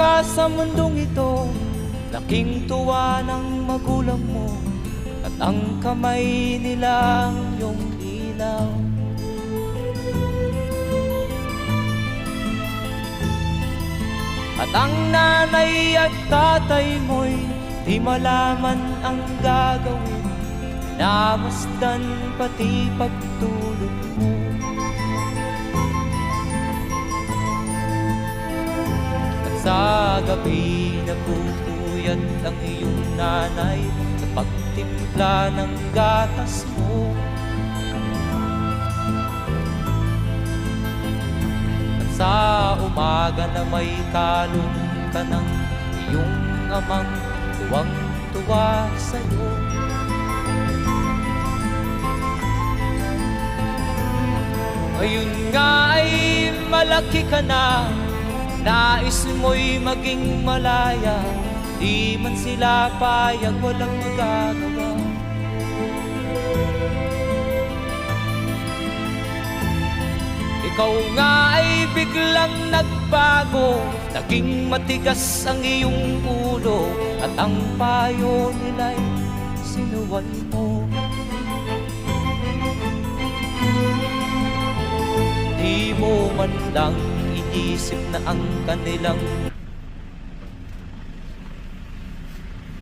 ka sa mundong ito, laking tuwa ng magulang mo, at ang kamay nila ang iyong ilaw. At ang nanay at tatay mo'y di malaman ang gagawin, namasdan pati pagtulog mo. At sa gabi nagpupuyat ang iyong nanay sa pagtimpla ng gatas mo. Sa umaga na may kalong ka ng iyong amang tuwang-tuwa sa'yo. Ngayon nga ay malaki ka na, nais mo'y maging malaya, di man sila payag, walang magagawa. Ikaw nga ay biglang nagbago, naging matigas ang iyong ulo, at ang payo nila'y sinuway mo. Di mo man lang inisip na ang kanilang